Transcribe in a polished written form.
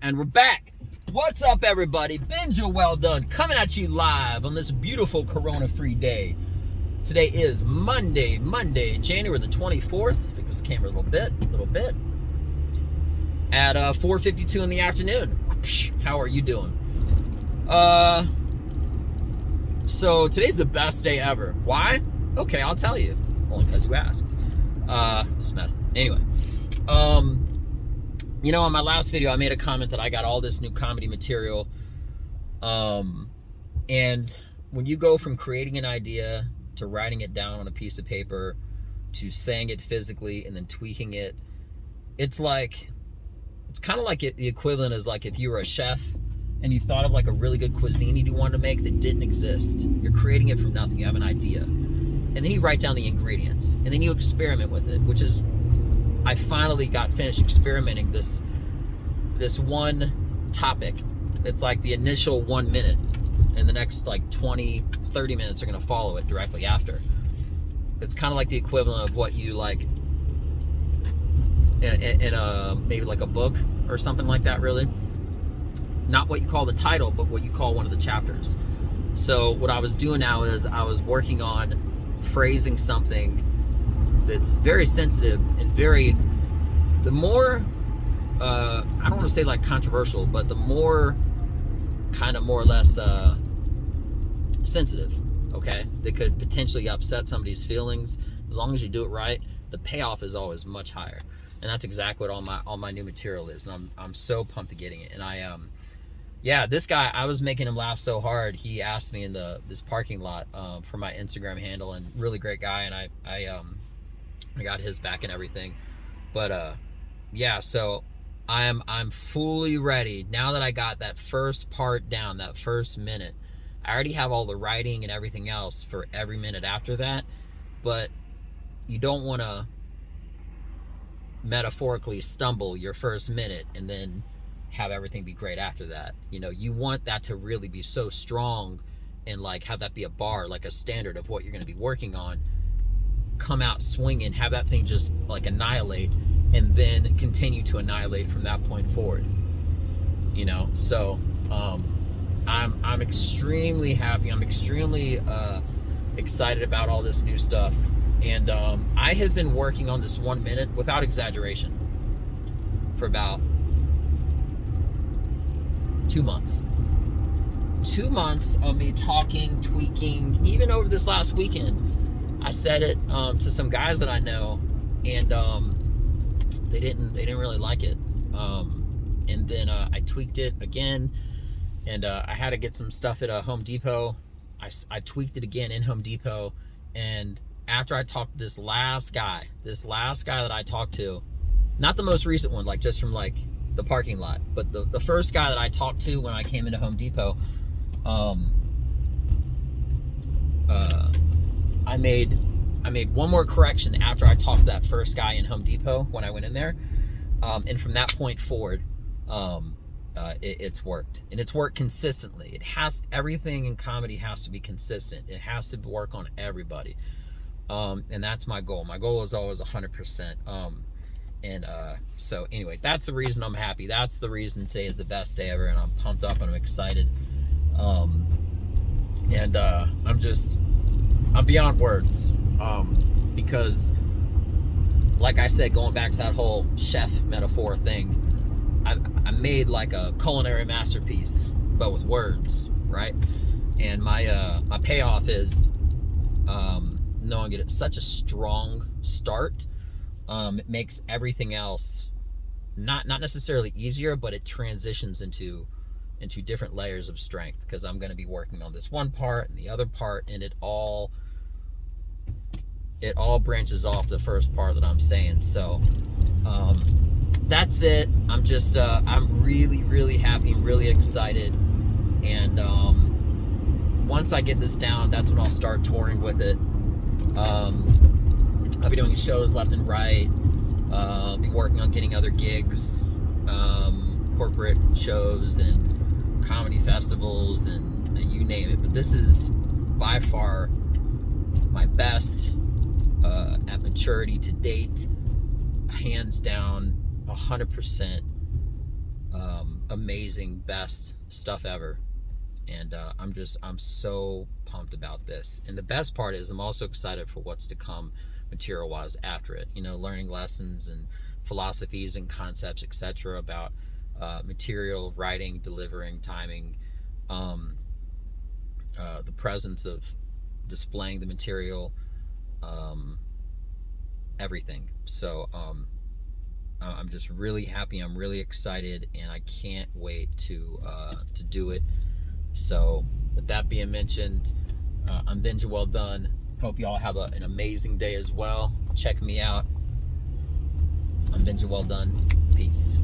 And we're back. What's up, everybody? Benja Welldone coming at you live on this beautiful corona-free day. Today is Monday, January the 24th. Fix the camera a little bit. At 4:52 in the afternoon. How are you doing? So today's the best day ever. Why? Okay, I'll tell you. Only because you asked. Just messing. Anyway, you know, on my last video, I made a comment that I got all this new comedy material. And when you go from creating an idea to writing it down on a piece of paper to saying it physically and then tweaking it, it's kind of like the equivalent is like if you were a chef and you thought of like a really good cuisine you wanted to make that didn't exist. You're creating it from nothing. You have an idea. And then you write down the ingredients and then you experiment with it, which is, I finally got finished experimenting this one topic. It's like the initial 1 minute, and the next like 20-30 minutes are going to follow it directly after. It's kind of like the equivalent of what you like in a maybe like a book or something like that, really. Not what you call the title, but what you call one of the chapters. So what I was doing now is I was working on phrasing something that's very sensitive and the more I don't want to say like controversial, but the more kind of more or less sensitive, okay, that could potentially upset somebody's feelings. As long as you do it right, the payoff is always much higher. And that's exactly what all my new material is, and I'm so pumped to getting it. And yeah, this guy, I was making him laugh so hard. He asked me in this parking lot for my Instagram handle, and really great guy, and I got his back and everything. But yeah, so I'm fully ready now that I got that first part down, that first minute. I already have all the writing and everything else for every minute after that, but you don't want to metaphorically stumble your first minute and then have everything be great after that. You know, you want that to really be so strong and like have that be a bar, like a standard of what you're going to be working on. Come out swinging, have that thing just like annihilate, and then continue to annihilate from that point forward. You know, so I'm extremely happy. I'm extremely excited about all this new stuff. And I have been working on this 1 minute, without exaggeration, for about 2 months. 2 months of me talking, tweaking. Even over this last weekend, I said it to some guys that I know, and they didn't really like it. And then I tweaked it again, and I had to get some stuff at Home Depot. I tweaked it again in Home Depot, and after I talked to this last guy that I talked to, not the most recent one, like just from like the parking lot, but the first guy that I talked to when I came into Home Depot, I made one more correction after I talked to that first guy in Home Depot when I went in there, and from that point forward, it's worked, and it's worked consistently. Everything in comedy has to be consistent. It has to work on everybody. And that's my goal. My goal is always 100%. So anyway, that's the reason I'm happy. That's the reason today is the best day ever, and I'm pumped up and I'm excited. I'm beyond words. Because like I said, going back to that whole chef metaphor thing, I made like a culinary masterpiece, but with words, right? And my payoff is, knowing it, it's such a strong start. It makes everything else not necessarily easier, but it transitions into different layers of strength, because I'm going to be working on this one part and the other part, and it all branches off the first part that I'm saying. So that's it. I'm just I'm really happy and really excited, and once I get this down, that's when I'll start touring with it. I'll be doing shows left and right. I'll be working on getting other gigs, corporate shows and comedy festivals and you name it. But this is by far my best at maturity to date, hands down, 100% amazing, best stuff ever. And I'm so pumped about this. And the best part is I'm also excited for what's to come material wise after it, you know, learning lessons and philosophies and concepts, etc., about material, writing, delivering, timing, the presence of displaying the material, everything. So I'm just really happy. I'm really excited, and I can't wait to do it. So with that being mentioned, I'm Benja Welldone. Hope y'all have an amazing day as well. Check me out. I'm Benja Welldone. Peace.